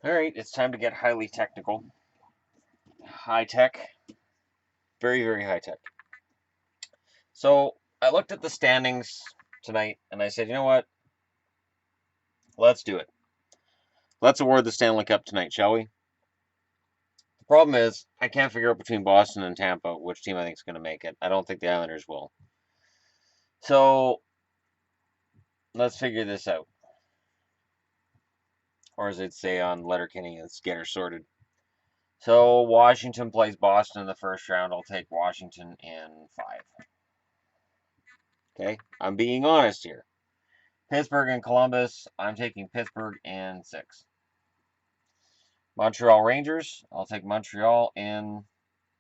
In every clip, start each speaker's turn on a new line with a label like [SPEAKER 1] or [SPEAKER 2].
[SPEAKER 1] Alright, it's time to get highly technical. High tech. Very, very high tech. So, I looked at the standings tonight and I said, you know what? Let's do it. Let's award the Stanley Cup tonight, shall we? The problem is, I can't figure out between Boston and Tampa which team I think is going to make it. I don't think the Islanders will. So, let's figure this out. Or as they'd say on Letterkenny, let's get her sorted. So, Washington plays Boston in the first round. I'll take Washington in 5. Okay? I'm being honest here. Pittsburgh and Columbus, I'm taking Pittsburgh in 6. Montreal Rangers, I'll take Montreal in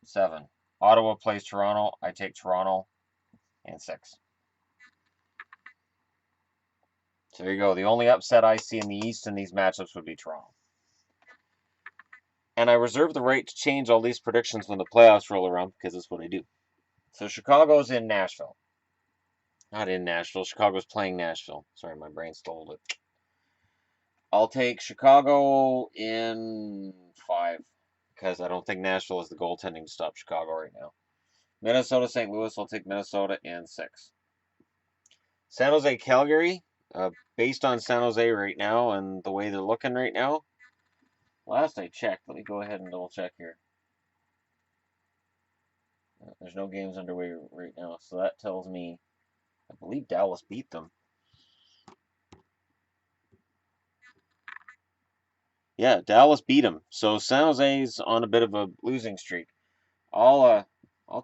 [SPEAKER 1] 7. Ottawa plays Toronto, I take Toronto in 6. So there you go. The only upset I see in the East in these matchups would be Toronto. And I reserve the right to change all these predictions when the playoffs roll around because that's what I do. So Chicago's in Nashville. Not in Nashville. Chicago's playing Nashville. Sorry, my brain stole it. I'll take Chicago in 5 because I don't think Nashville has the goaltending to stop Chicago right now. Minnesota, St. Louis, I'll take Minnesota in 6. San Jose, Calgary, based on San Jose right now and the way they're looking right now, last I checked, let me go ahead and double check here. There's no games underway right now, so that tells me, I believe Dallas beat them. Yeah, Dallas beat them. So San Jose's on a bit of a losing streak. I'll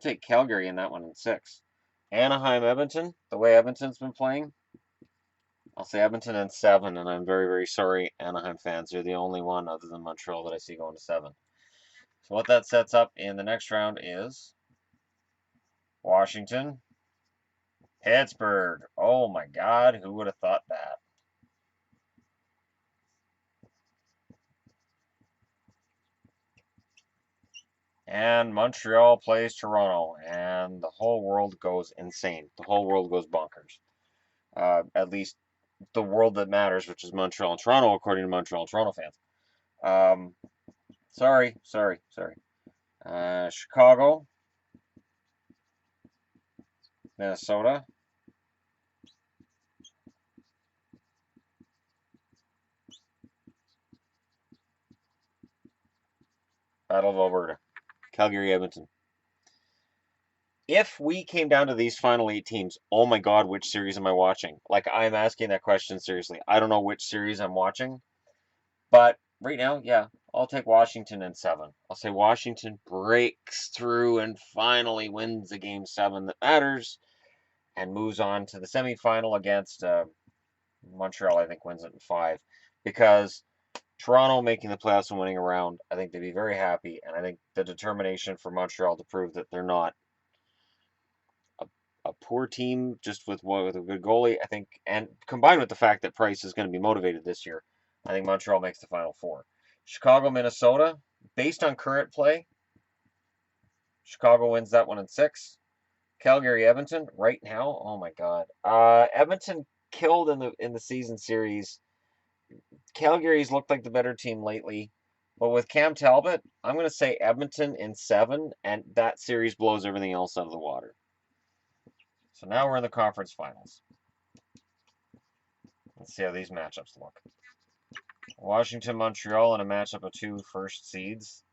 [SPEAKER 1] take Calgary in that one in 6. Anaheim, Edmonton, the way Edmonton's been playing, I'll say Edmonton in 7, and I'm very, very sorry, Anaheim fans. You're the only one other than Montreal that I see going to 7. So what that sets up in the next round is Washington, Pittsburgh. Oh my God, who would have thought that? And Montreal plays Toronto, and the whole world goes insane. The whole world goes bonkers. At least the world that matters, which is Montreal and Toronto, according to Montreal and Toronto fans. Sorry. Chicago, Minnesota, Battle of Alberta, Calgary, Edmonton. If we came down to these final 8 teams, oh my God, which series am I watching? Like, I'm asking that question seriously. I don't know which series I'm watching, but right now, yeah, I'll take Washington in 7. I'll say Washington breaks through and finally wins a game 7 that matters and moves on to the semifinal against Montreal. I think wins it in 5 because Toronto making the playoffs and winning a round, I think they'd be very happy, and I think the determination for Montreal to prove that they're not a poor team just with a good goalie, I think, and combined with the fact that Price is going to be motivated this year, I think Montreal makes the Final Four. Chicago, Minnesota, based on current play, Chicago wins that one in 6. Calgary, Edmonton, right now, oh my God, Edmonton killed in the season series. Calgary's looked like the better team lately. But with Cam Talbot, I'm going to say Edmonton in 7, and that series blows everything else out of the water. So now we're in the conference finals. Let's see how these matchups look. Washington, Montreal in a matchup of 2 first seeds.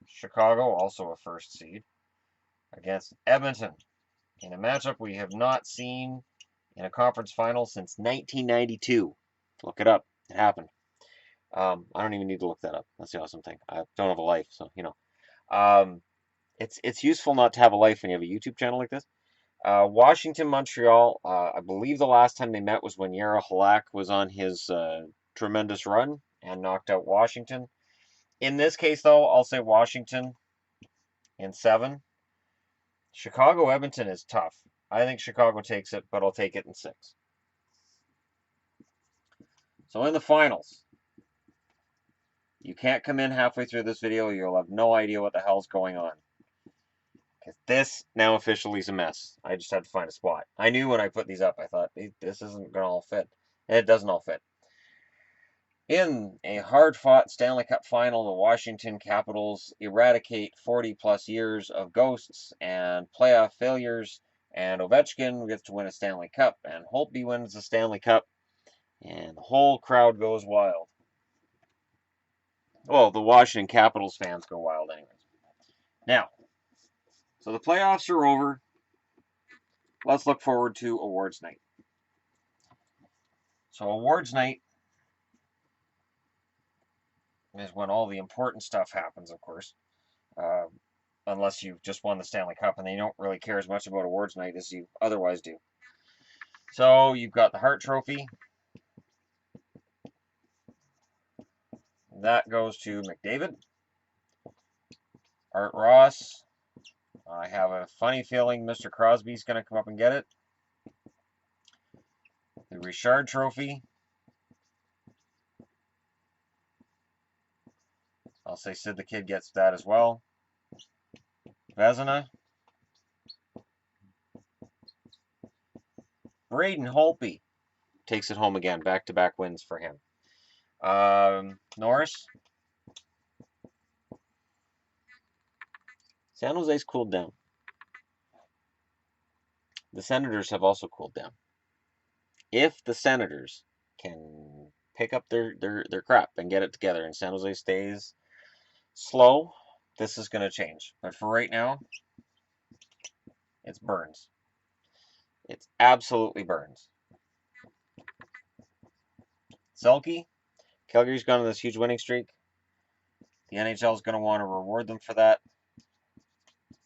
[SPEAKER 1] Chicago, also a first seed, against Edmonton in a matchup we have not seen in a conference final since 1992. Look it up. It happened. I don't even need to look that up. That's the awesome thing. I don't have a life, so, you know. It's useful not to have a life when you have a YouTube channel like this. Washington, Montreal, I believe the last time they met was when Jaro Halak was on his tremendous run and knocked out Washington. In this case, though, I'll say Washington in 7. Chicago, Edmonton is tough. I think Chicago takes it, but I'll take it in 6. So in the finals, you can't come in halfway through this video, you'll have no idea what the hell's going on. Because this now officially is a mess. I just had to find a spot. I knew when I put these up, I thought, this isn't going to all fit. And it doesn't all fit. In a hard-fought Stanley Cup final, the Washington Capitals eradicate 40-plus years of ghosts and playoff failures, and Ovechkin gets to win a Stanley Cup, and Holtby wins the Stanley Cup, and the whole crowd goes wild. Well, the Washington Capitals fans go wild anyways. Now, so the playoffs are over. Let's look forward to awards night. So awards night is when all the important stuff happens, of course. Unless you just won the Stanley Cup and they don't really care as much about awards night as you otherwise do. So you've got the Hart Trophy. That goes to McDavid. Art Ross. I have a funny feeling Mr. Crosby's going to come up and get it. The Richard Trophy. I'll say Sid the Kid gets that as well. Vezina. Braden Holtby takes it home again. Back-to-back wins for him. Norris. San Jose's cooled down. The Senators have also cooled down. If the Senators can pick up their crap and get it together and San Jose stays slow, this is going to change. But for right now, it's Burns. It's absolutely Burns. Selke. Calgary's gone on this huge winning streak. The NHL is going to want to reward them for that.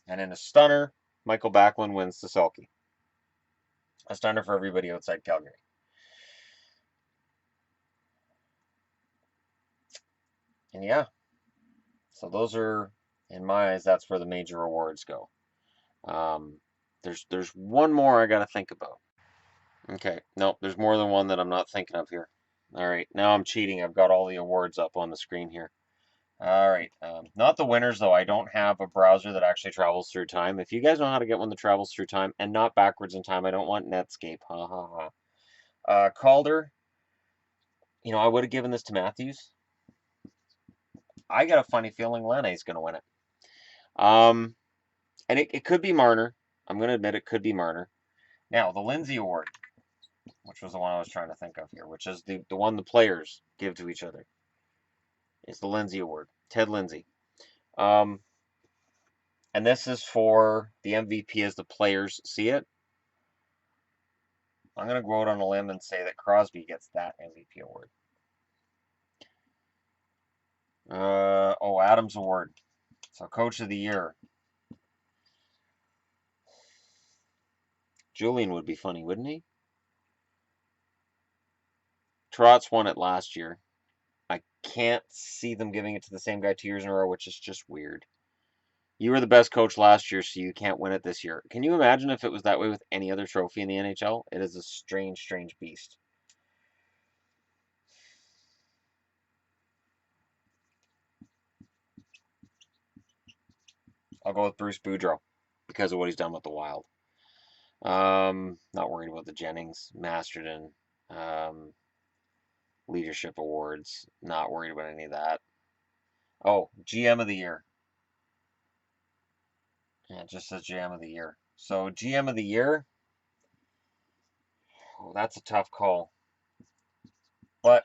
[SPEAKER 1] And in a stunner, Michael Backlund wins to Selke. A stunner for everybody outside Calgary. And yeah, so those are, in my eyes, that's where the major awards go. There's one more I got to think about. Okay, nope, there's more than one that I'm not thinking of here. All right, now I'm cheating. I've got all the awards up on the screen here. All right, not the winners, though. I don't have a browser that actually travels through time. If you guys know how to get one that travels through time and not backwards in time, I don't want Netscape. Ha ha ha. Calder, you know, I would have given this to Matthews. I got a funny feeling Lane's going to win it. And it could be Marner. I'm going to admit it could be Marner. Now, the Lindsay Award, which was the one I was trying to think of here, which is the one the players give to each other. It's the Lindsay Award. Ted Lindsay. And this is for the MVP as the players see it. I'm going to go out on a limb and say that Crosby gets that MVP award. Adams Award. So Coach of the Year. Julian would be funny, wouldn't he? Trotz won it last year. I can't see them giving it to the same guy 2 years in a row, which is just weird. You were the best coach last year, so you can't win it this year. Can you imagine if it was that way with any other trophy in the NHL? It is a strange, strange beast. I'll go with Bruce Boudreau because of what he's done with the Wild. Not worried about the Jennings, Masterton, leadership awards. Not worried about any of that. Oh, GM of the Year. Yeah, it just says GM of the Year. So GM of the Year. Oh, that's a tough call. But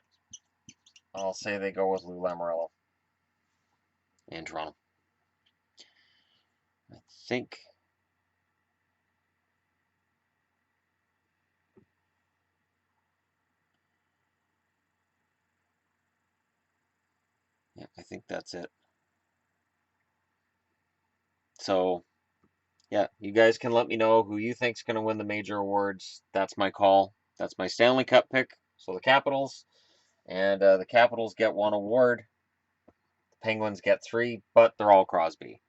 [SPEAKER 1] I'll say they go with Lou Lamoriello in Toronto. I think. Yeah, I think that's it. So, yeah, you guys can let me know who you think's going to win the major awards. That's my call. That's my Stanley Cup pick. So the Capitals, and the Capitals get 1 award. The Penguins get 3, but they're all Crosby,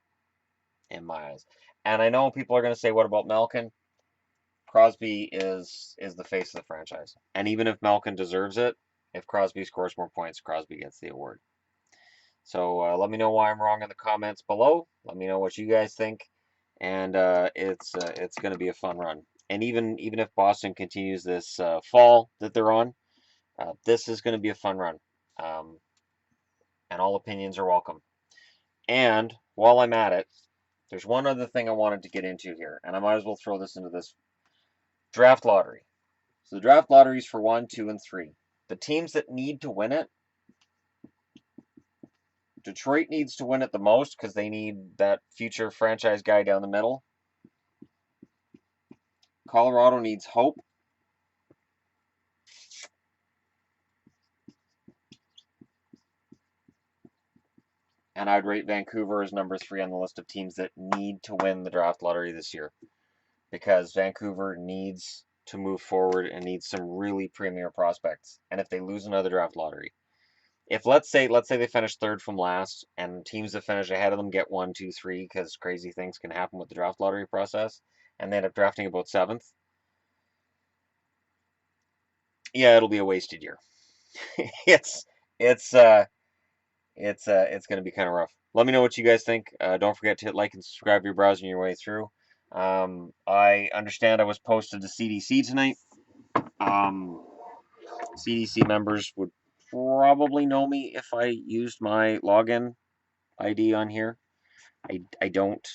[SPEAKER 1] in my eyes. And I know people are going to say, "What about Malkin?" Crosby is the face of the franchise, and even if Malkin deserves it, if Crosby scores more points, Crosby gets the award. So let me know why I'm wrong in the comments below. Let me know what you guys think, and it's going to be a fun run. And even if Boston continues this fall that they're on, this is going to be a fun run. And all opinions are welcome. And while I'm at it, there's one other thing I wanted to get into here, and I might as well throw this into this draft lottery. So the draft lottery is for 1, 2, and 3. The teams that need to win it, Detroit needs to win it the most because they need that future franchise guy down the middle. Colorado needs hope. And I'd rate Vancouver as number 3 on the list of teams that need to win the draft lottery this year. Because Vancouver needs to move forward and needs some really premier prospects. And if they lose another draft lottery, if let's say they finish third from last, and teams that finish ahead of them get 1, 2, 3, because crazy things can happen with the draft lottery process, and they end up drafting about 7th, yeah, it'll be a wasted year. it's going to be kind of rough. Let me know what you guys think. Don't forget to hit like and subscribe if you're browsing your way through. I understand I was posted to CDC tonight. CDC members would probably know me if I used my login ID on here. I don't.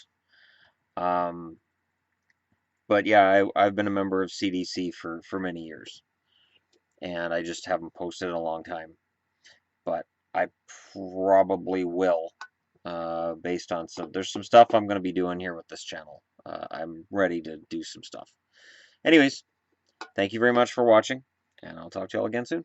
[SPEAKER 1] But yeah, I've been a member of CDC for many years, and I just haven't posted in a long time. But I probably will, based on there's some stuff I'm going to be doing here with this channel. I'm ready to do some stuff. Anyways, thank you very much for watching, and I'll talk to y'all again soon.